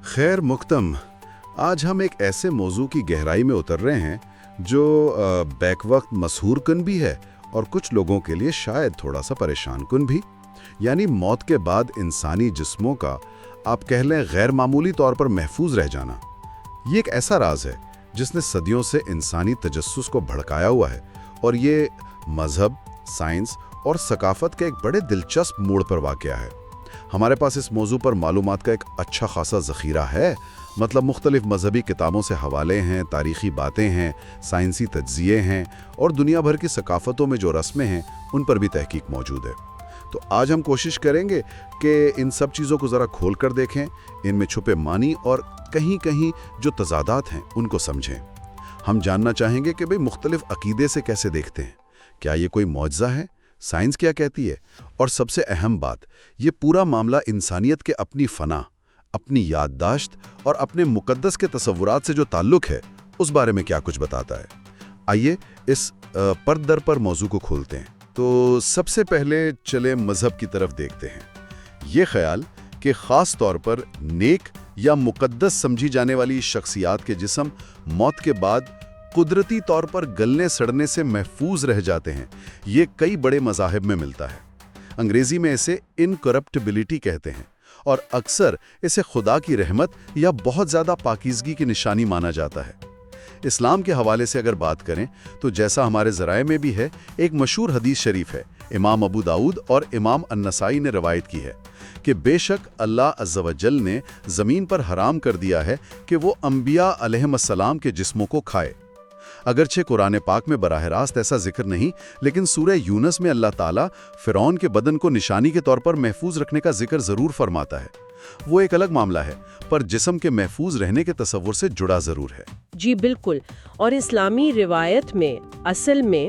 خیر مختم، آج ہم ایک ایسے موضوع کی گہرائی میں اتر رہے ہیں جو بیک وقت مسحور کن بھی ہے اور کچھ لوگوں کے لیے شاید تھوڑا سا پریشان کن بھی، یعنی موت کے بعد انسانی جسموں کا آپ کہہ لیں غیر معمولی طور پر محفوظ رہ جانا۔ یہ ایک ایسا راز ہے جس نے صدیوں سے انسانی تجسس کو بھڑکایا ہوا ہے، اور یہ مذہب، سائنس اور ثقافت کے ایک بڑے دلچسپ موڑ پر واقع ہے۔ ہمارے پاس اس موضوع پر معلومات کا ایک اچھا خاصا ذخیرہ ہے، مطلب مختلف مذہبی کتابوں سے حوالے ہیں، تاریخی باتیں ہیں، سائنسی تجزیے ہیں، اور دنیا بھر کی ثقافتوں میں جو رسمیں ہیں ان پر بھی تحقیق موجود ہے۔ تو آج ہم کوشش کریں گے کہ ان سب چیزوں کو ذرا کھول کر دیکھیں، ان میں چھپے معنی اور کہیں کہیں جو تضادات ہیں ان کو سمجھیں۔ ہم جاننا چاہیں گے کہ بھئی مختلف عقیدے سے کیسے دیکھتے ہیں، کیا یہ کوئی معجزہ ہے، سائنس کیا کہتی ہے، اور سب سے اہم بات، یہ پورا معاملہ انسانیت کے اپنی فنا، اپنی یادداشت اور اپنے مقدس کے تصورات سے جو تعلق ہے اس بارے میں کیا کچھ بتاتا ہے۔ آئیے اس پرد در پر موضوع کو کھولتے ہیں۔ تو سب سے پہلے چلے مذہب کی طرف دیکھتے ہیں۔ یہ خیال کہ خاص طور پر نیک یا مقدس سمجھی جانے والی شخصیات کے جسم موت کے بعد قدرتی طور پر گلنے سڑنے سے محفوظ رہ جاتے ہیں، یہ کئی بڑے مذاہب میں ملتا ہے۔ انگریزی میں اسے انکرپٹیبلٹی کہتے ہیں، اور اکثر اسے خدا کی رحمت یا بہت زیادہ پاکیزگی کی نشانی مانا جاتا ہے۔ اسلام کے حوالے سے اگر بات کریں تو جیسا ہمارے ذرائع میں بھی ہے، ایک مشہور حدیث شریف ہے، امام ابو داؤد اور امام النسائی نے روایت کی ہے کہ بے شک اللہ عز و جل نے زمین پر حرام کر دیا ہے کہ وہ انبیاء علیہم السلام کے جسموں کو کھائے۔ اگرچہ قرآن پاک میں براہ راست ایسا ذکر نہیں، لیکن سورہ یونس میں اللہ تعالیٰ فرعون کے بدن کو نشانی کے طور پر محفوظ رکھنے کا ذکر ضرور فرماتا ہے۔ وہ ایک الگ معاملہ ہے، پر جسم کے محفوظ رہنے کے تصور سے جڑا ضرور ہے۔ جی بالکل، اور اسلامی روایت میں اصل میں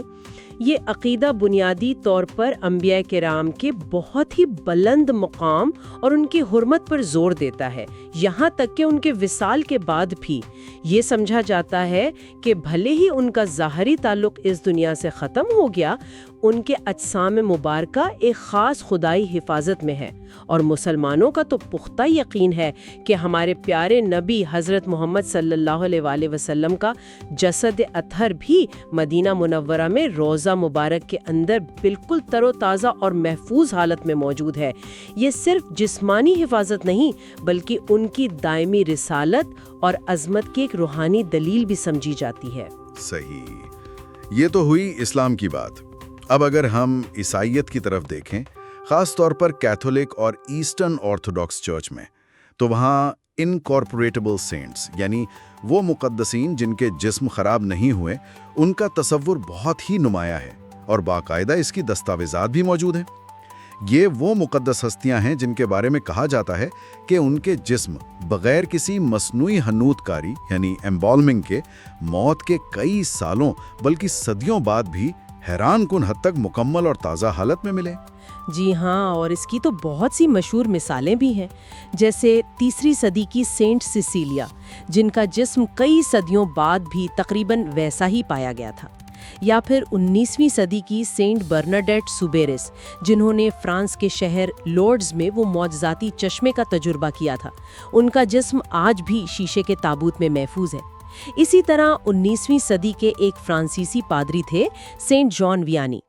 یہ عقیدہ بنیادی طور پر انبیاء کرام کے بہت ہی بلند مقام اور ان کی حرمت پر زور دیتا ہے، یہاں تک کہ ان کے وصال کے بعد بھی یہ سمجھا جاتا ہے کہ بھلے ہی ان کا ظاہری تعلق اس دنیا سے ختم ہو گیا، ان کے اجسام مبارکہ ایک خاص خدائی حفاظت میں ہے۔ اور مسلمانوں کا تو پختہ یقین ہے کہ ہمارے پیارے نبی حضرت محمد صلی اللہ علیہ وآلہ وسلم کا جسد اطہر بھی مدینہ منورہ میں روضہ مبارک کے اندر بالکل تر و تازہ اور محفوظ حالت میں موجود ہے۔ یہ صرف جسمانی حفاظت نہیں بلکہ ان کی دائمی رسالت اور عظمت کی ایک روحانی دلیل بھی سمجھی جاتی ہے۔ صحیح، یہ تو ہوئی اسلام کی بات۔ اب اگر ہم عیسائیت کی طرف دیکھیں، خاص طور پر کیتھولک اور ایسٹرن آرتھوڈاکس چرچ میں، تو وہاں انکارپوریٹیبل سینٹس یعنی وہ مقدسین جن کے جسم خراب نہیں ہوئے، ان کا تصور بہت ہی نمایاں ہے، اور باقاعدہ اس کی دستاویزات بھی موجود ہیں۔ یہ وہ مقدس ہستیاں ہیں جن کے بارے میں کہا جاتا ہے کہ ان کے جسم بغیر کسی مصنوعی حنوط کاری یعنی ایمبالمنگ کے موت کے کئی سالوں بلکہ صدیوں بعد بھی حیران کن حد تک مکمل اور تازہ حالت میں ملے۔ جی ہاں، اور اس کی تو بہت سی مشہور مثالیں بھی ہیں، جیسے 3 صدی کی سینٹ سیسیلیا، جن کا جسم کئی صدیوں بعد بھی تقریباً ویسا ہی پایا گیا تھا، یا پھر 19ویں صدی کی سینٹ برناڈیٹ سوبیرس، جنہوں نے فرانس کے شہر لورڈز میں وہ معجزاتی چشمے کا تجربہ کیا تھا۔ ان کا جسم آج بھی شیشے کے تابوت میں محفوظ ہے۔ اسی طرح 19ویں صدی کے ایک فرانسیسی پادری تھے سینٹ جان ویانی،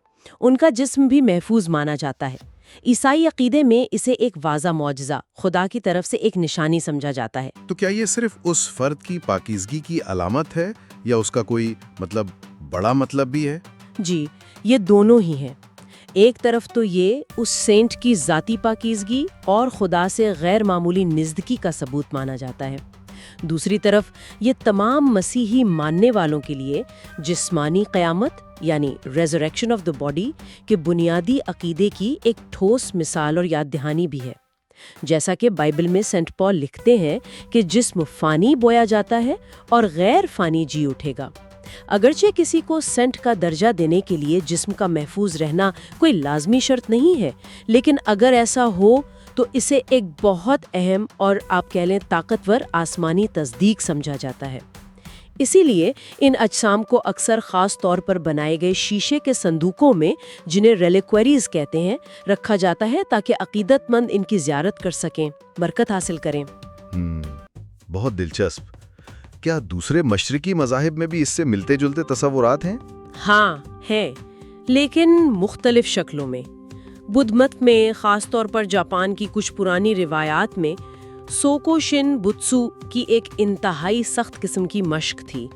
ان کا جسم بھی محفوظ مانا جاتا ہے۔ عیسائی عقیدے میں اسے ایک واضح معجزہ، خدا کی طرف سے ایک نشانی سمجھا جاتا ہے۔ تو کیا یہ صرف اس فرد کی پاکیزگی کی علامت ہے یا اس کا کوئی بڑا مطلب بھی ہے؟ جی، یہ دونوں ہی ہیں۔ ایک طرف تو یہ اس سینٹ کی ذاتی پاکیزگی اور خدا سے غیر معمولی نزدیکی کا ثبوت مانا جاتا ہے، دوسری طرف یہ تمام مسیحی ماننے والوں کے لیے جسمانی قیامت یعنی ریزریکشن آف دا باڈی کے بنیادی عقیدے کی ایک ٹھوس مثال اور یاد دہانی بھی ہے۔ جیسا کہ بائبل میں سینٹ پال لکھتے ہیں کہ جسم فانی بویا جاتا ہے اور غیر فانی جی اٹھے گا۔ اگرچہ کسی کو سینٹ کا درجہ دینے کے لیے جسم کا محفوظ رہنا کوئی لازمی شرط نہیں ہے، لیکن اگر ایسا ہو تو اسے ایک بہت اہم اور آپ کہہ لیں طاقتور آسمانی تصدیق سمجھا جاتا ہے۔ اسی لیے ان اجسام کو اکثر خاص طور پر بنائے گئے شیشے کے صندوقوں میں، جنہیں ریلیکویریز کہتے ہیں، رکھا جاتا ہے تاکہ عقیدت مند ان کی زیارت کر سکیں، برکت حاصل کریں۔ بہت دلچسپ. کیا دوسرے مشرقی مذاہب میں بھی اس سے ملتے جلتے تصورات ہیں؟ ہاں ہے، لیکن مختلف شکلوں میں. بدھ مت میں، خاص طور پر جاپان کی کچھ پرانی روایات میں، سوکو شن بتسو کی ایک انتہائی سخت قسم کی مشق تھی.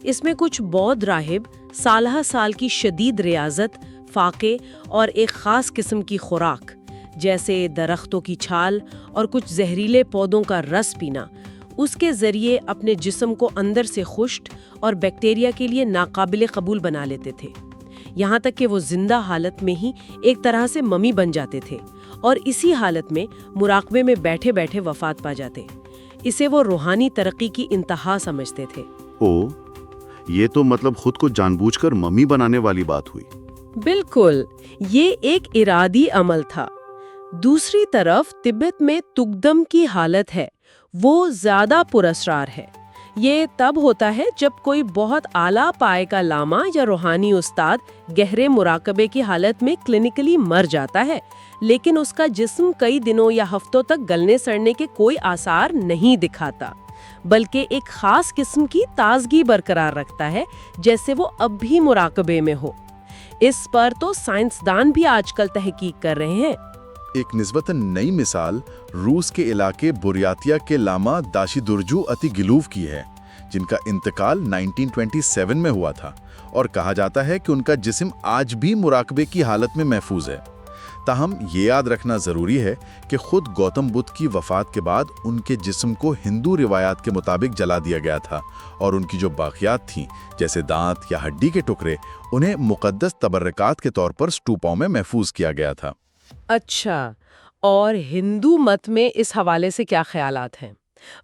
اس میں کچھ بودھ راہب سالہ سال کی شدید ریاضت، فاقے اور ایک خاص قسم کی خوراک جیسے درختوں کی چھال اور کچھ زہریلے پودوں کا رس پینا، اس کے ذریعے اپنے جسم کو اندر سے خشک اور بیکٹیریا کے لیے ناقابل قبول بنا لیتے تھے. یہاں تک کہ وہ زندہ حالت میں ہی ایک طرح سے ممی بن جاتے تھے اور اسی حالت میں مراقبے میں بیٹھے بیٹھے وفات پا جاتے. اسے وہ روحانی ترقی کی انتہا سمجھتے تھے. یہ تو مطلب خود کو جان بوجھ کر ممی بنانے والی بات ہوئی. بالکل، یہ ایک ارادی عمل تھا. دوسری طرف تبت میں تگدم کی حالت ہے، وہ زیادہ پراسرار ہے. یہ تب ہوتا ہے جب کوئی بہت اعلیٰ پائے کا لاما یا روحانی استاد گہرے مراقبے کی حالت میں کلینکلی مر جاتا ہے، لیکن اس کا جسم کئی دنوں یا ہفتوں تک گلنے سڑنے کے کوئی آثار نہیں دکھاتا، بلکہ ایک خاص قسم کی تازگی برقرار رکھتا ہے، جیسے وہ اب بھی مراقبے میں ہو. اس پر تو سائنسدان بھی آج کل تحقیق کر رہے ہیں. ایک نسبتاً نئی مثال روس کے علاقے بوریاتیا کے لاما داشی درجو اتی گلوف کی ہے، جن کا انتقال 1927 میں ہوا تھا، اور کہا جاتا ہے کہ ان کا جسم آج بھی مراقبے کی حالت میں محفوظ ہے. تاہم یہ یاد رکھنا ضروری ہے کہ خود گوتم بدھ کی وفات کے بعد ان کے جسم کو ہندو روایات کے مطابق جلا دیا گیا تھا، اور ان کی جو باقیات تھیں جیسے دانت یا ہڈی کے ٹکڑے انہیں مقدس تبرکات کے طور پر سٹوپاؤں میں محفوظ کیا گیا تھا. اچھا، اور ہندو مت میں اس حوالے سے کیا خیالات ہیں؟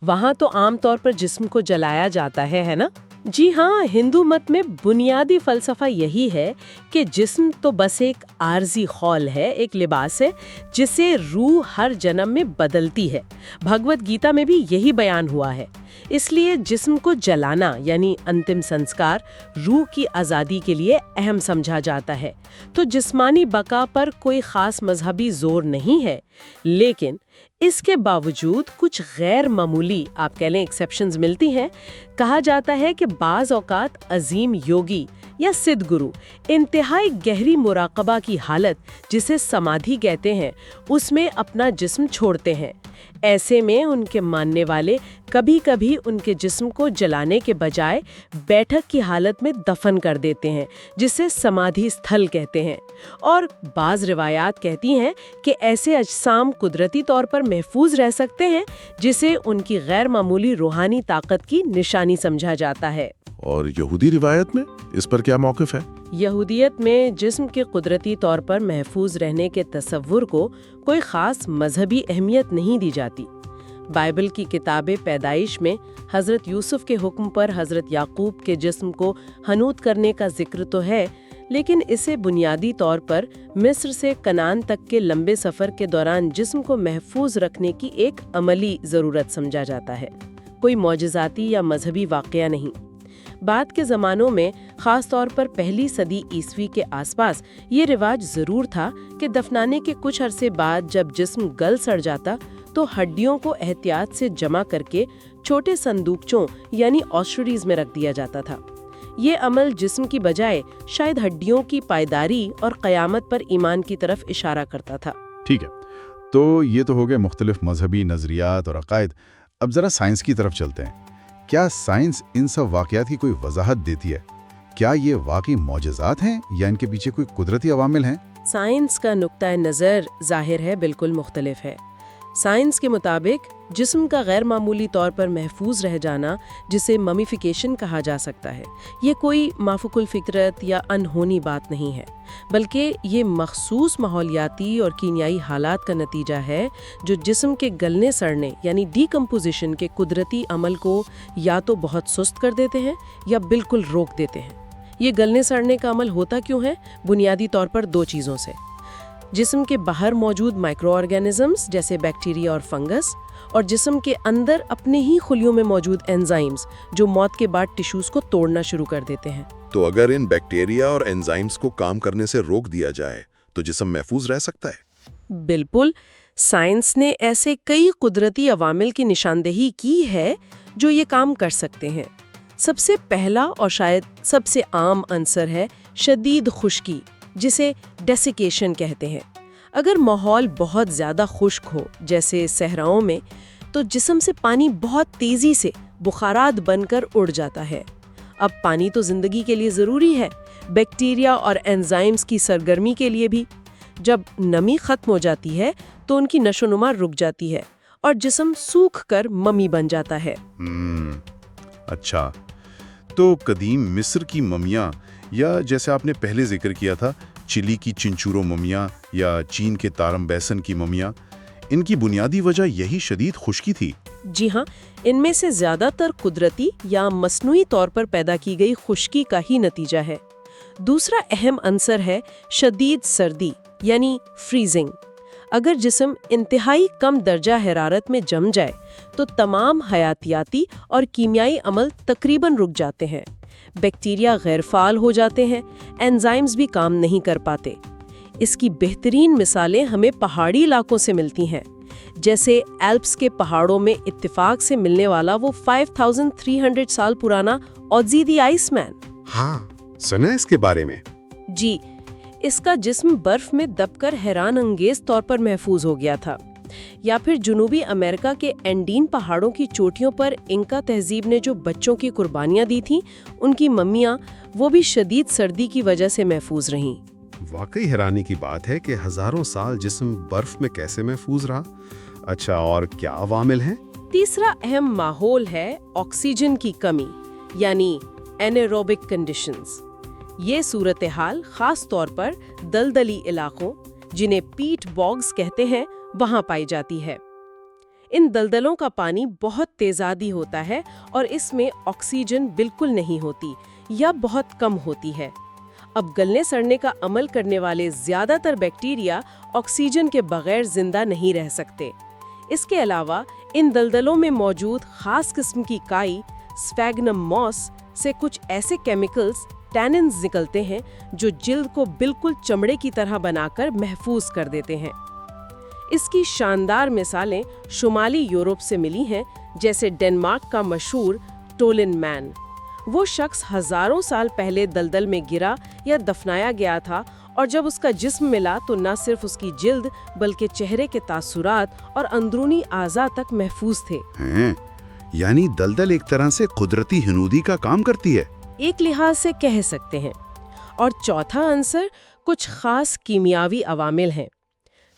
وہاں تو عام طور پر جسم کو جلایا جاتا ہے نا؟ جی ہاں، ہندو مت میں بنیادی فلسفہ یہی ہے کہ جسم تو بس ایک عارضی خول ہے، ایک لباس ہے جسے روح ہر جنم میں بدلتی ہے. بھگوت گیتا میں بھی یہی بیان ہوا ہے. اس لیے جسم کو جلانا یعنی انتم سنسکار روح کی آزادی کے لیے اہم سمجھا جاتا ہے. تو جسمانی بقا پر کوئی خاص مذہبی زور نہیں ہے، لیکن اس کے باوجود کچھ غیر معمولی آپ کہہ لیں ایکسیپشنز ملتی ہیں. کہا جاتا ہے کہ بعض اوقات عظیم یوگی یا سدھ گرو انتہائی گہری مراقبہ کی حالت جسے سمادھی کہتے ہیں اس میں اپنا جسم چھوڑتے ہیں. ایسے میں ان کے ماننے والے کبھی کبھی ان کے جسم کو جلانے کے بجائے بیٹھک کی حالت میں دفن کر دیتے ہیں، جسے سمادھی استھل کہتے ہیں. اور بعض روایات کہتی ہیں کہ ایسے اجسام قدرتی طور پر محفوظ رہ سکتے ہیں، جسے ان کی غیر معمولی روحانی طاقت کی نشانی سمجھا جاتا ہے. اور یہودی روایت میں اس پر کیا موقف ہے؟ یہودیت میں جسم کے قدرتی طور پر محفوظ رہنے کے تصور کو کوئی خاص مذہبی اہمیت نہیں دی جاتی. بائبل کی کتاب پیدائش میں حضرت یوسف کے حکم پر حضرت یعقوب کے جسم کو حنوط کرنے کا ذکر تو ہے، لیکن اسے بنیادی طور پر مصر سے کنعان تک کے لمبے سفر کے دوران جسم کو محفوظ رکھنے کی ایک عملی ضرورت سمجھا جاتا ہے، کوئی معجزاتی یا مذہبی واقعہ نہیں. بعد کے زمانوں میں خاص طور پر پہلی صدی عیسوی کے آس پاس یہ رواج ضرور تھا کہ دفنانے کے کچھ عرصے بعد جب جسم گل سڑ جاتا تو ہڈیوں کو احتیاط سے جمع کر کے چھوٹے صندوقچوں یعنی آسٹریز میں رکھ دیا جاتا تھا. یہ عمل جسم کی بجائے شاید ہڈیوں کی پائیداری اور قیامت پر ایمان کی طرف اشارہ کرتا تھا. ٹھیک ہے، تو یہ تو ہو گئے مختلف مذہبی نظریات اور عقائد. اب ذرا سائنس کی طرف چلتے ہیں. کیا سائنس ان سب واقعات کی کوئی وضاحت دیتی ہے؟ کیا یہ واقعی معجزات ہیں یا ان کے پیچھے کوئی قدرتی عوامل ہیں؟ سائنس کا نقطہ نظر ظاہر ہے بالکل مختلف ہے. سائنس کے مطابق جسم کا غیر معمولی طور پر محفوظ رہ جانا، جسے ممیفیکیشن کہا جا سکتا ہے، یہ کوئی مافوق الفطرت یا انہونی بات نہیں ہے، بلکہ یہ مخصوص ماحولیاتی اور کیمیائی حالات کا نتیجہ ہے جو جسم کے گلنے سڑنے یعنی ڈی کمپوزیشن کے قدرتی عمل کو یا تو بہت سست کر دیتے ہیں یا بالکل روک دیتے ہیں. یہ گلنے سڑنے کا عمل ہوتا کیوں ہے؟ بنیادی طور پر دو چیزوں سے: جسم کے باہر موجود مائکرو آرگینزمز جیسے بیکٹیریا اور فنگس، اور جسم کے اندر اپنے ہی خلیوں میں موجود انزائمز جو موت کے بعد ٹیشوز کو توڑنا شروع کر دیتے ہیں. تو اگر ان بیکٹیریا اور انزائمز کو کام کرنے سے روک دیا جائے تو جسم محفوظ رہ سکتا ہے؟ بالکل. سائنس نے ایسے کئی قدرتی عوامل کی نشاندہی کی ہے جو یہ کام کر سکتے ہیں۔ سب سے پہلا اور شاید سب سے عام عنصر ہے شدید خشکی، جسے ڈیسیکیشن کہتے ہیں۔ اگر ماحول بہت زیادہ خشک ہو، جیسے صحراؤں میں، تو جسم سے پانی بہت تیزی سے بخارات بن کر اڑ جاتا ہے۔ اب پانی تو زندگی کے لیے ضروری ہے، بیکٹیریا اور انزائمز کی سرگرمی کے لیے بھی۔ جب نمی ختم ہو جاتی ہے تو ان کی نشو و نما رک جاتی ہے اور جسم سوکھ کر ممی بن جاتا ہے۔ اچھا، تو قدیم مصر کی ممیاں، یا جیسے آپ نے پہلے ذکر کیا تھا چلی کی چنچورو ممیاں یا چین کے تارم بیسن کی ممیاں، ان کی بنیادی وجہ یہی شدید خشکی تھی؟ جی ہاں، ان میں سے زیادہ تر قدرتی یا مصنوعی طور پر پیدا کی گئی خشکی کا ہی نتیجہ ہے۔ دوسرا اہم عنصر ہے شدید سردی یعنی فریزنگ۔ اگر جسم انتہائی کم درجہ حرارت میں جم جائے تو تمام حیاتیاتی اور کیمیائی عمل تقریباً رک جاتے ہیں، بیکٹیریا غیر فعال ہو جاتے ہیں، انزائمز بھی کام نہیں کر پاتے۔ اس کی بہترین مثالیں ہمیں پہاڑی علاقوں سے ملتی ہیں، جیسے ایلپس کے پہاڑوں میں اتفاق سے ملنے والا وہ 5300 سال پرانا اوزی دی آئس مین۔ ہاں، سنا ہے اس کے بارے میں۔ جی، اس کا جسم برف میں دب کر حیران انگیز طور پر محفوظ ہو گیا تھا۔ یا پھر جنوبی امریکہ کے اینڈین پہاڑوں کی چوٹیوں پر انکا تہذیب نے جو بچوں کی قربانیاں دی تھیں، ان کی ممیاں وہ بھی شدید سردی کی وجہ سے محفوظ رہیں۔ واقعی حیرانی کی بات ہے کہ ہزاروں سال جسم برف میں کیسے محفوظ رہا۔ اچھا، اور کیا عوامل ہیں؟ تیسرا اہم ماحول ہے آکسیجن کی کمی یعنی انیروبک کنڈیشنز۔ یہ صورتحال خاص طور پر دلدلی علاقوں، جنہیں پیٹ باگز کہتے ہیں، وہاں پائی جاتی ہے۔ ان دلدلوں کا پانی بہت تیزابی ہوتا ہے اور اس میں آکسیجن بالکل نہیں ہوتی یا بہت کم ہوتی ہے۔ اب گلنے سڑنے کا عمل کرنے والے زیادہ تر بیکٹیریا آکسیجن کے بغیر زندہ نہیں رہ سکتے۔ اس کے علاوہ ان دلدلوں میں موجود خاص قسم کی کائی سفیگنم موس سے کچھ ایسے کیمیکلز ٹیننز نکلتے ہیں جو جلد کو بالکل چمڑے کی طرح بنا کر محفوظ کر دیتے ہیں۔ اس کی شاندار مثالیں شمالی یورپ سے ملی ہیں، جیسے ڈنمارک کا مشہور ٹولن مین۔ وہ شخص ہزاروں سال پہلے دلدل میں گرا یا دفنایا گیا تھا، اور جب اس کا جسم ملا تو نہ صرف اس کی جلد بلکہ چہرے کے تاثرات اور اندرونی اعضاء تک محفوظ تھے۔ یعنی دلدل ایک طرح سے قدرتی ہنودی کا کام کرتی ہے۔ ایک لحاظ سے کہہ سکتے ہیں۔ اور چوتھا عنصر کچھ خاص کیمیاوی عوامل ہیں۔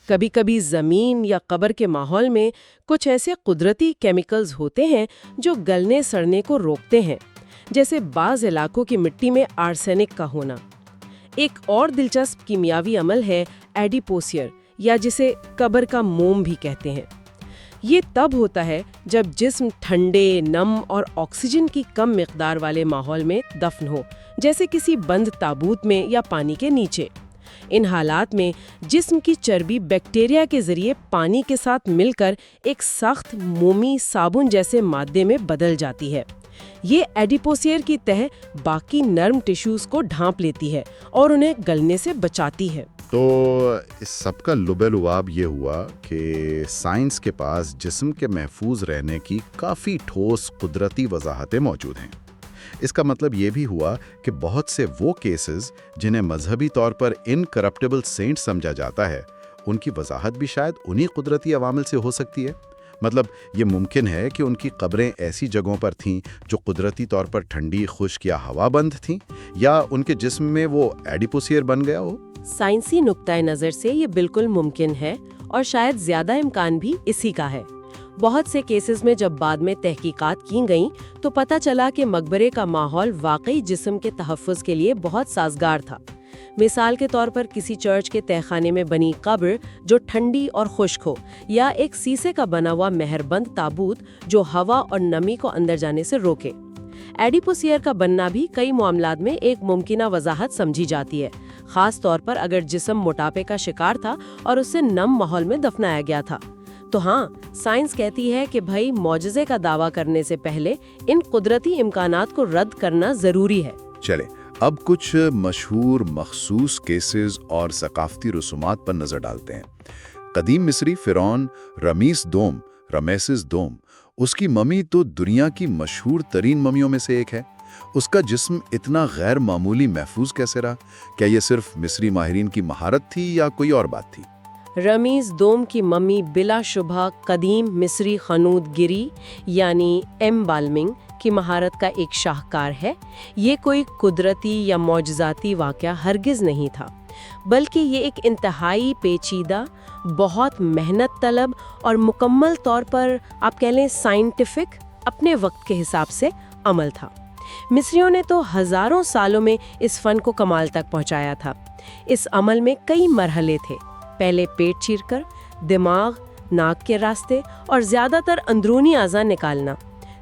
کبھی کبھی زمین یا قبر کے ماحول میں کچھ ایسے قدرتی کیمیکلز ہوتے ہیں جو گلنے سڑنے کو روکتے ہیں، جیسے بعض علاقوں کی مٹی میں آرسینک کا ہونا۔ ایک اور دلچسپ کیمیاوی عمل ہے ایڈیپوسیر، یا جسے قبر کا موم بھی کہتے ہیں۔ یہ تب ہوتا ہے جب جسم ٹھنڈے، نم اور آکسیجن کی کم مقدار والے ماحول میں دفن ہو، جیسے کسی بند تابوت میں یا پانی کے نیچے۔ ان حالات میں جسم کی چربی بیکٹیریا کے ذریعے پانی کے ساتھ مل کر ایک سخت مومی صابن جیسے مادے میں بدل جاتی ہے۔ یہ ایڈیپوسیر کی تہہ باقی نرم ٹیشوز کو ڈھانپ لیتی ہے اور انہیں گلنے سے بچاتی ہے۔ تو اس سب کا لب لباب یہ ہوا کہ سائنس کے پاس جسم کے محفوظ رہنے کی کافی ٹھوس قدرتی وضاحتیں موجود ہیں۔ اس کا مطلب یہ بھی ہوا کہ بہت سے وہ کیسز جنہیں مذہبی طور پر انکرپٹیبل سینٹ سمجھا جاتا ہے، ان کی وضاحت بھی شاید انہی قدرتی عوامل سے ہو سکتی ہے۔ مطلب یہ ممکن ہے کہ ان کی قبریں ایسی جگہوں پر تھیں جو قدرتی طور پر ٹھنڈی، خشک یا ہوا بند تھیں، یا ان کے جسم میں وہ ایڈیپوسیر بن گیا ہو۔ سائنسی نقطۂ نظر سے یہ بالکل ممکن ہے، اور شاید زیادہ امکان بھی اسی کا ہے۔ بہت سے کیسز میں جب بعد میں تحقیقات کی گئیں تو پتہ چلا کہ مقبرے کا ماحول واقعی جسم کے تحفظ کے لیے بہت سازگار تھا۔ مثال کے طور پر کسی چرچ کے تہخانے میں بنی قبر جو ٹھنڈی اور خشک ہو، یا ایک سیسے کا بنا ہوا مہربند تابوت جو ہوا اور نمی کو اندر جانے سے روکے۔ ایڈیپوسیر کا بننا بھی کئی معاملات میں ایک ممکنہ وضاحت سمجھی جاتی ہے، خاص طور پر اگر جسم موٹاپے کا شکار تھا اور اسے نم ماحول میں دفنایا گیا تھا۔ تو ہاں، سائنس کہتی ہے کہ بھائی معجزے کا دعویٰ کرنے سے پہلے ان قدرتی امکانات کو رد کرنا ضروری ہے۔ چلے اب کچھ مشہور مخصوص کیسز اور ثقافتی رسومات پر نظر ڈالتے ہیں۔ قدیم مصری فرعون رمیسس دوم اس کی ممی تو دنیا کی مشہور ترین ممیوں میں سے ایک ہے۔ اس کا جسم اتنا غیر معمولی محفوظ کیسے رہا؟ کیا یہ صرف مصری ماہرین کی مہارت تھی یا کوئی اور بات تھی؟ رمیز دوم کی ممی بلا شبہ قدیم مصری خنود گری یعنی ایمبالمنگ کی مہارت کا ایک شاہکار ہے۔ یہ کوئی قدرتی یا معجزاتی واقعہ ہرگز نہیں تھا، بلکہ یہ ایک انتہائی پیچیدہ، بہت محنت طلب اور مکمل طور پر آپ کہہ لیں سائنٹیفک اپنے وقت کے حساب سے عمل تھا۔ مصریوں نے تو ہزاروں سالوں میں اس فن کو کمال تک پہنچایا تھا۔ اس عمل میں کئی مرحلے تھے۔ پہلے پیٹ چیر کر، دماغ، ناک کے راستے اور زیادہ تر اندرونی اعضاء نکالنا۔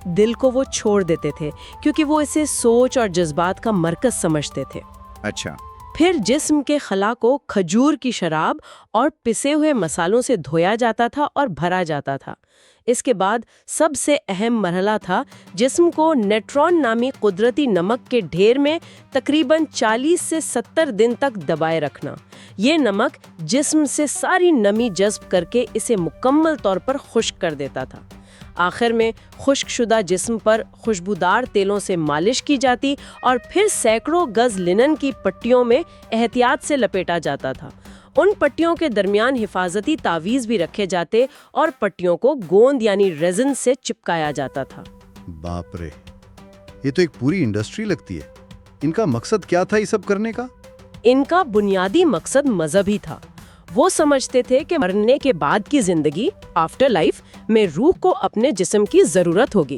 دل کو وہ چھوڑ دیتے تھے کیونکہ وہ اسے سوچ اور جذبات کا مرکز سمجھتے تھے۔ اچھا، پھر جسم کے خلا کو کھجور کی شراب اور پسے ہوئے مسالوں سے دھویا جاتا تھا اور بھرا جاتا تھا۔ اس کے بعد سب سے اہم مرحلہ تھا جسم کو نیٹرون نامی قدرتی نمک کے ڈھیر میں تقریباً 40 سے 70 دن تک دبائے رکھنا۔ یہ نمک جسم سے ساری نمی جذب کر کے اسے مکمل طور پر خشک کر دیتا تھا۔ آخر میں خشک شدہ جسم پر خوشبودار تیلوں سے مالش کی جاتی اور پھر سینکڑوں گز لنن کی پٹیوں میں احتیاط سے لپیٹا جاتا تھا۔ ان پٹیوں کے درمیان حفاظتی تعویذ بھی رکھے جاتے اور پٹیوں کو گوند یعنی ریزن سے چپکایا جاتا تھا۔ باپ رے، یہ تو ایک پوری انڈسٹری لگتی ہے۔ ان کا مقصد کیا تھا یہ سب کرنے کا؟ ان کا بنیادی مقصد مذہبی تھا۔ وہ سمجھتے تھے کہ مرنے کے بعد کی زندگی آفٹر لائف میں روح کو اپنے جسم کی ضرورت ہوگی،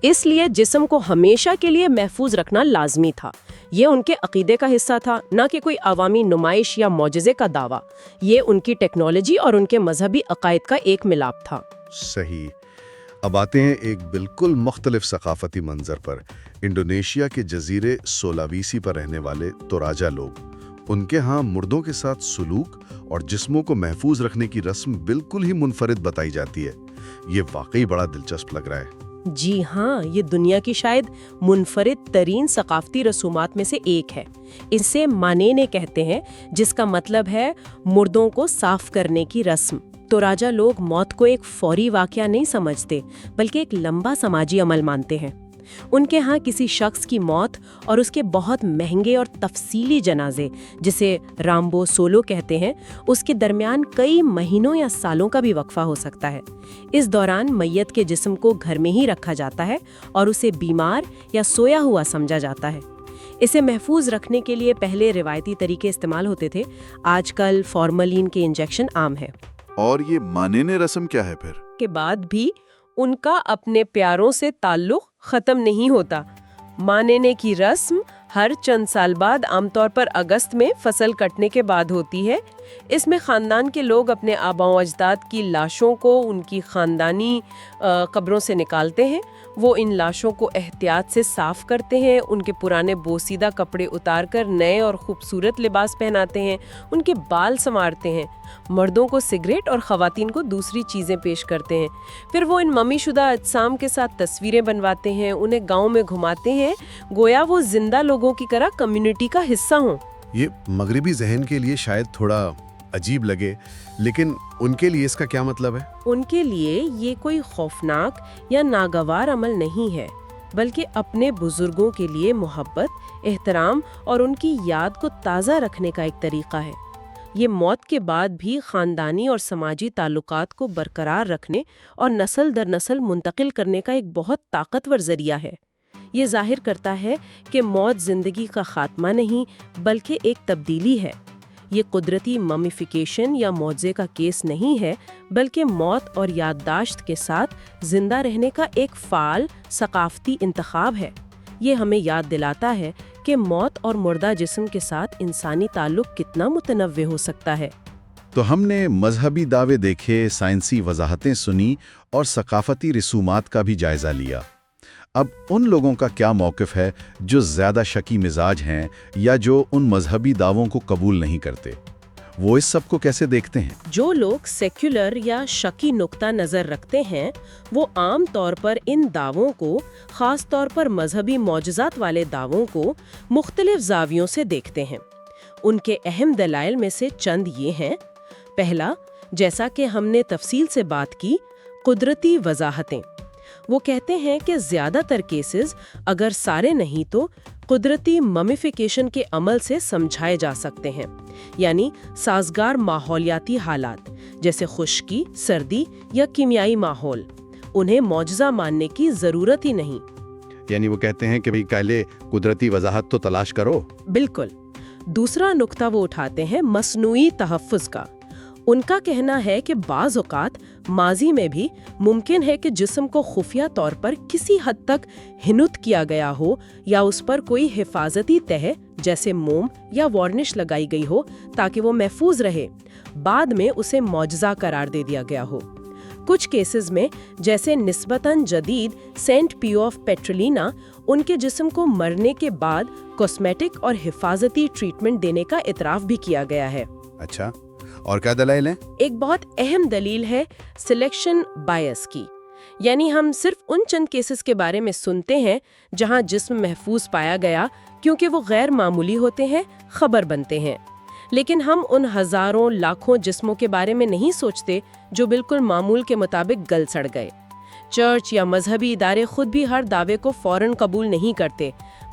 اس لیے جسم کو ہمیشہ کے لیے محفوظ رکھنا لازمی تھا۔ یہ ان کے عقیدے کا حصہ تھا، نہ کہ کوئی عوامی نمائش یا معجزے کا دعویٰ۔ یہ ان کی ٹیکنالوجی اور ان کے مذہبی عقائد کا ایک ملاپ تھا۔ صحیح۔ اب آتے ہیں ایک بالکل مختلف ثقافتی منظر پر، انڈونیشیا کے جزیرے سولاویسی پر رہنے والے توراجا لوگ۔ ان کے ہاں مردوں کے ساتھ سلوک اور جسموں کو محفوظ رکھنے کی رسم بالکل ہی منفرد بتائی جاتی ہے۔ یہ واقعی بڑا دلچسپ لگ رہا ہے۔ جی ہاں، یہ دنیا کی شاید منفرد ترین ثقافتی رسومات میں سے ایک ہے۔ اسے مانینے کہتے ہیں، جس کا مطلب ہے مردوں کو صاف کرنے کی رسم۔ توراجا لوگ موت کو ایک فوری واقعہ نہیں سمجھتے، بلکہ ایک لمبا سماجی عمل مانتے ہیں۔ ان کے ہاں کسی شخص کی موت اور اس کے بہت مہنگے اور تفصیلی جنازے، جسے رامبو سولو کہتے ہیں، اس کے درمیان کئی مہینوں یا سالوں کا بھی وقفہ ہو سکتا ہے۔ اس دوران میت کے جسم کو گھر میں ہی رکھا جاتا ہے اور اسے بیمار یا سویا ہوا سمجھا جاتا ہے۔ اسے محفوظ رکھنے کے لیے پہلے روایتی طریقے استعمال ہوتے تھے، آج کل فارملین کے انجیکشن عام ہے۔ اور یہ مانینے رسم کیا ہے پھر؟ کے بعد بھی ان کا اپنے پیاروں سے تعلق ختم نہیں ہوتا۔ مانینے کی رسم ہر چند سال بعد، عام طور پر اگست میں فصل کٹنے کے بعد ہوتی ہے۔ اس میں خاندان کے لوگ اپنے آباؤ و اجداد کی لاشوں کو ان کی خاندانی قبروں سے نکالتے ہیں۔ وہ ان لاشوں کو احتیاط سے صاف کرتے ہیں، ان کے پرانے بوسیدہ کپڑے اتار کر نئے اور خوبصورت لباس پہناتے ہیں، ان کے بال سنوارتے ہیں، مردوں کو سگریٹ اور خواتین کو دوسری چیزیں پیش کرتے ہیں۔ پھر وہ ان ممی شدہ اجسام کے ساتھ تصویریں بنواتے ہیں، انہیں گاؤں میں گھماتے ہیں، گویا وہ زندہ لوگوں کی طرح کمیونٹی کا حصہ ہوں۔ یہ مغربی ذہن کے لیے شاید تھوڑا عجیب لگے، لیکن ان کے لیے اس کا کیا مطلب ہے؟ ان کے لیے یہ کوئی خوفناک یا ناگوار عمل نہیں ہے، بلکہ اپنے بزرگوں کے لیے محبت، احترام اور ان کی یاد کو تازہ رکھنے کا ایک طریقہ ہے۔ یہ موت کے بعد بھی خاندانی اور سماجی تعلقات کو برقرار رکھنے اور نسل در نسل منتقل کرنے کا ایک بہت طاقتور ذریعہ ہے۔ یہ ظاہر کرتا ہے کہ موت زندگی کا خاتمہ نہیں، بلکہ ایک تبدیلی ہے۔ یہ قدرتی ممیفیکیشن یا معجزے کا کیس نہیں ہے، بلکہ موت اور یادداشت کے ساتھ زندہ رہنے کا ایک فعال ثقافتی انتخاب ہے۔ یہ ہمیں یاد دلاتا ہے کہ موت اور مردہ جسم کے ساتھ انسانی تعلق کتنا متنوع ہو سکتا ہے۔ تو ہم نے مذہبی دعوے دیکھے، سائنسی وضاحتیں سنی اور ثقافتی رسومات کا بھی جائزہ لیا۔ اب ان لوگوں کا کیا موقف ہے جو زیادہ شکی مزاج ہیں یا جو ان مذہبی دعووں کو قبول نہیں کرتے؟ وہ اس سب کو کیسے دیکھتے ہیں؟ جو لوگ سیکولر یا شکی نقطہ نظر رکھتے ہیں، وہ عام طور پر ان دعووں کو، خاص طور پر مذہبی معجزات والے دعووں کو، مختلف زاویوں سے دیکھتے ہیں۔ ان کے اہم دلائل میں سے چند یہ ہیں۔ پہلا، جیسا کہ ہم نے تفصیل سے بات کی، قدرتی وضاحتیں۔ وہ کہتے ہیں کہ زیادہ تر کیسز، اگر سارے نہیں تو قدرتی ممیفیکیشن کے عمل سے سمجھائے جا سکتے ہیں، یعنی سازگار ماحولیاتی حالات جیسے خشکی، سردی یا کیمیائی ماحول، انہیں معجزہ ماننے کی ضرورت ہی نہیں۔ یعنی وہ کہتے ہیں کہ پہلے قدرتی وضاحت تو تلاش کرو۔ بالکل۔ دوسرا نقطہ وہ اٹھاتے ہیں مصنوعی تحفظ کا۔ ان کا کہنا ہے کہ بعض اوقات ماضی میں بھی ممکن ہے کہ جسم کو خفیہ طور پر کسی حد تک ہنوت کیا گیا ہو یا اس پر کوئی حفاظتی تہہ جیسے موم یا وارنش لگائی گئی ہو تاکہ وہ محفوظ رہے، بعد میں اسے معجزہ قرار دے دیا گیا ہو۔ کچھ کیسز میں، جیسے نسبتاً جدید سینٹ پیو آف پیٹریلینا، ان کے جسم کو مرنے کے بعد کاسمیٹک اور حفاظتی ٹریٹمنٹ دینے کا اعتراف بھی کیا گیا ہے۔ اچھا، اور کیا دلائل ہیں؟ ایک بہت اہم دلیل ہے سلیکشن بائس کی، یعنی ہم صرف ان چند کیسز کے بارے میں سنتے ہیں جہاں جسم محفوظ پایا گیا کیونکہ وہ غیر معمولی ہوتے ہیں، خبر بنتے ہیں، لیکن ہم ان ہزاروں لاکھوں جسموں کے بارے میں نہیں سوچتے جو بالکل معمول کے مطابق گل سڑ گئے۔ چرچ یا مذہبی ادارے خود بھی ہر دعوے کو فوراً قبول نہیں کرتے،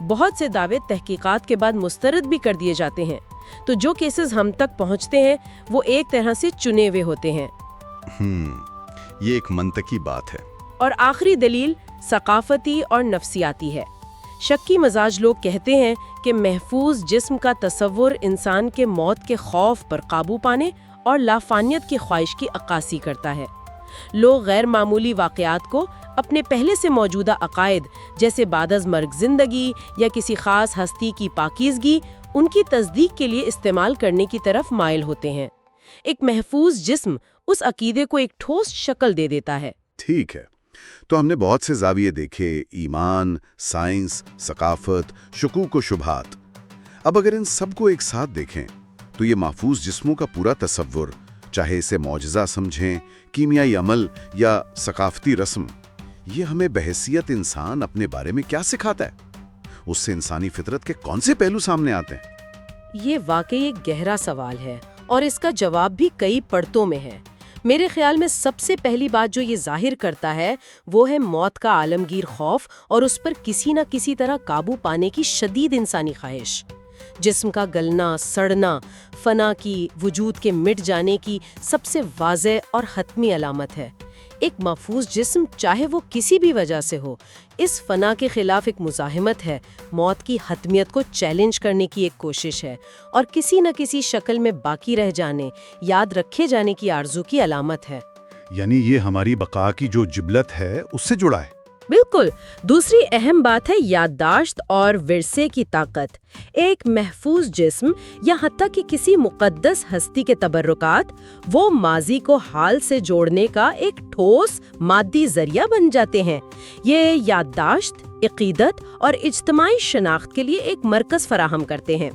بہت سے دعوے تحقیقات کے بعد مسترد بھی کر دیے جاتے ہیں، تو جو کیسز ہم تک پہنچتے ہیں وہ ایک طرح سے چنے ہوئے ہوتے ہیں۔ یہ ایک منطقی بات ہے۔ اور آخری دلیل ثقافتی اور نفسیاتی ہے۔ شکی مزاج لوگ کہتے ہیں کہ محفوظ جسم کا تصور انسان کے موت کے خوف پر قابو پانے اور لافانیت کی خواہش کی عکاسی کرتا ہے۔ لوگ غیر معمولی واقعات کو اپنے پہلے سے موجودہ عقائد جیسے بعد از مرگ زندگی یا کسی خاص ہستی کی پاکیزگی، ان کی تصدیق کے لیے استعمال کرنے کی طرف مائل ہوتے ہیں۔ ایک محفوظ جسم اس عقیدے کو ایک ٹھوس شکل دے دیتا ہے۔ ٹھیک ہے، تو ہم نے بہت سے زاویے دیکھے: ایمان، سائنس، ثقافت، شکوک و شبہات۔ اب اگر ان سب کو ایک ساتھ دیکھیں تو یہ محفوظ جسموں کا پورا تصور، چاہے اسے معجزہ سمجھیں، کیمیائی عمل یا ثقافتی رسم، یہ ہمیں بحیثیت انسان اپنے بارے میں کیا سکھاتا ہے؟ اس سے انسانی فطرت کے کون سے پہلو سامنے آتے ہیں؟ یہ واقعی ایک گہرا سوال ہے اور اس کا جواب بھی کئی پرتوں میں ہے۔ میرے خیال میں سب سے پہلی بات جو یہ ظاہر کرتا ہے وہ ہے موت کا عالمگیر خوف اور اس پر کسی نہ کسی طرح قابو پانے کی شدید انسانی خواہش۔ جسم کا گلنا، سڑنا، فنا کی، وجود کے مٹ جانے کی سب سے واضح اور حتمی علامت ہے۔ ایک محفوظ جسم، چاہے وہ کسی بھی وجہ سے ہو، اس فنا کے خلاف ایک مزاحمت ہے، موت کی حتمیت کو چیلنج کرنے کی ایک کوشش ہے اور کسی نہ کسی شکل میں باقی رہ جانے، یاد رکھے جانے کی آرزو کی علامت ہے۔ یعنی یہ ہماری بقا کی جو جبلت ہے اس سے جڑا ہے۔ بالکل۔ دوسری اہم بات ہے یادداشت اور ورثے کی طاقت۔ ایک محفوظ جسم یا حتیٰ کہ کسی مقدس ہستی کے تبرکات وہ ماضی کو حال سے جوڑنے کا ایک ٹھوس مادی ذریعہ بن جاتے ہیں۔ یہ یادداشت، عقیدت اور اجتماعی شناخت کے لیے ایک مرکز فراہم کرتے ہیں۔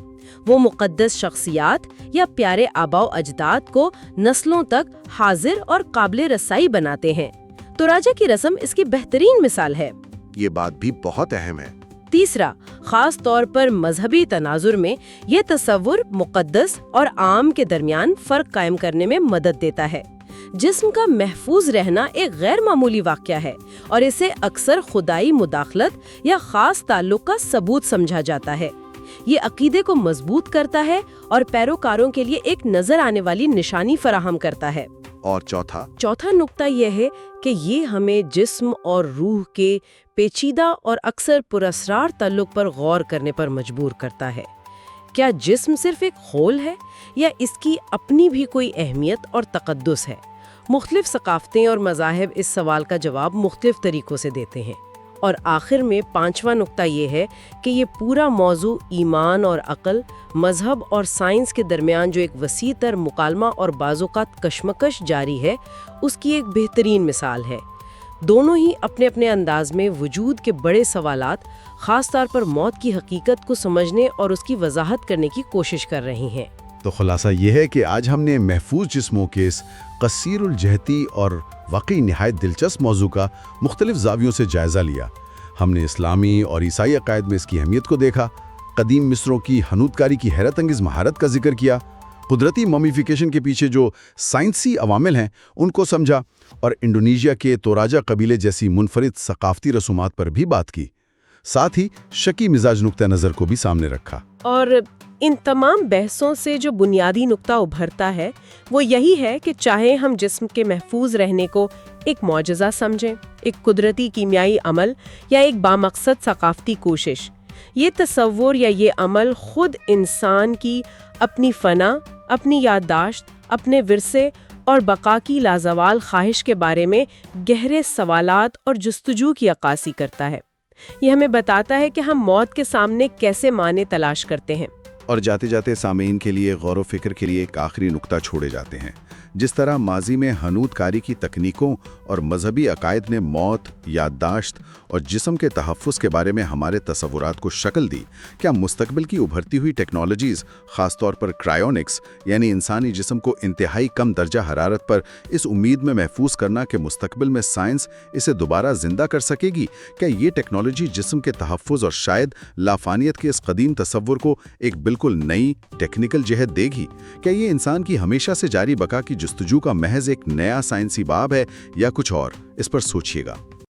وہ مقدس شخصیات یا پیارے آباء و اجداد کو نسلوں تک حاضر اور قابل رسائی بناتے ہیں۔ توراجہ کی رسم اس کی بہترین مثال ہے۔ یہ بات بھی بہت اہم ہے۔ تیسرا، خاص طور پر مذہبی تناظر میں یہ تصور مقدس اور عام کے درمیان فرق قائم کرنے میں مدد دیتا ہے۔ جسم کا محفوظ رہنا ایک غیر معمولی واقعہ ہے اور اسے اکثر خدائی مداخلت یا خاص تعلق کا ثبوت سمجھا جاتا ہے۔ یہ عقیدے کو مضبوط کرتا ہے اور پیروکاروں کے لیے ایک نظر آنے والی نشانی فراہم کرتا ہے۔ اور چوتھا نقطہ یہ ہے کہ یہ ہمیں جسم اور روح کے پیچیدہ اور اکثر پراسرار تعلق پر غور کرنے پر مجبور کرتا ہے۔ کیا جسم صرف ایک خول ہے یا اس کی اپنی بھی کوئی اہمیت اور تقدس ہے؟ مختلف ثقافتیں اور مذاہب اس سوال کا جواب مختلف طریقوں سے دیتے ہیں۔ اور آخر میں پانچواں نقطہ یہ ہے کہ یہ پورا موضوع ایمان اور عقل، مذہب اور سائنس کے درمیان جو ایک وسیع تر مکالمہ اور بعض اوقات کشمکش جاری ہے، اس کی ایک بہترین مثال ہے۔ دونوں ہی اپنے اپنے انداز میں وجود کے بڑے سوالات، خاص طور پر موت کی حقیقت کو سمجھنے اور اس کی وضاحت کرنے کی کوشش کر رہی ہیں۔ تو خلاصہ یہ ہے کہ آج ہم نے محفوظ جسموں کے اس قصیر الجہتی اور واقعی نہایت دلچسپ موضوع کا مختلف زاویوں سے جائزہ لیا۔ ہم نے اسلامی اور عیسائی عقائد میں اس کی اہمیت کو دیکھا، قدیم مصروں کی حنوت کاری کی حیرت انگیز مہارت کا ذکر کیا، قدرتی ممیفیکیشن کے پیچھے جو سائنسی عوامل ہیں ان کو سمجھا اور انڈونیشیا کے توراجا قبیلے جیسی منفرد ثقافتی رسومات پر بھی بات کی، ساتھ ہی شکی مزاج نقطہ نظر کو بھی سامنے رکھا۔ اور ان تمام بحثوں سے جو بنیادی نقطہ ابھرتا ہے وہ یہی ہے کہ چاہے ہم جسم کے محفوظ رہنے کو ایک معجزہ سمجھیں، ایک قدرتی کیمیائی عمل یا ایک بامقصد ثقافتی کوشش، یہ تصور یا یہ عمل خود انسان کی اپنی فنا، اپنی یادداشت، اپنے ورثے اور بقا کی لازوال خواہش کے بارے میں گہرے سوالات اور جستجو کی عکاسی کرتا ہے۔ یہ ہمیں بتاتا ہے کہ ہم موت کے سامنے کیسے معنی تلاش کرتے ہیں۔ اور جاتے جاتے سامعین کے لیے غور و فکر کے لیے ایک آخری نقطہ چھوڑے جاتے ہیں۔ جس طرح ماضی میں حنوط کاری کی تکنیکوں اور مذہبی عقائد نے موت، یادداشت اور جسم کے تحفظ کے بارے میں ہمارے تصورات کو شکل دی، کیا مستقبل کی ابھرتی ہوئی ٹیکنالوجیز، خاص طور پر کرائیونکس یعنی انسانی جسم کو انتہائی کم درجہ حرارت پر اس امید میں محفوظ کرنا کہ مستقبل میں سائنس اسے دوبارہ زندہ کر سکے گی، کیا یہ ٹیکنالوجی جسم کے تحفظ اور شاید لافانیت کے اس قدیم تصور کو ایک بالکل نئی ٹیکنیکل جہت دے گی؟ کیا یہ انسان کی ہمیشہ سے جاری بقا کی جستجو کا محض ایک نیا سائنسی باب ہے یا کچھ اور؟ اس پر سوچیے گا۔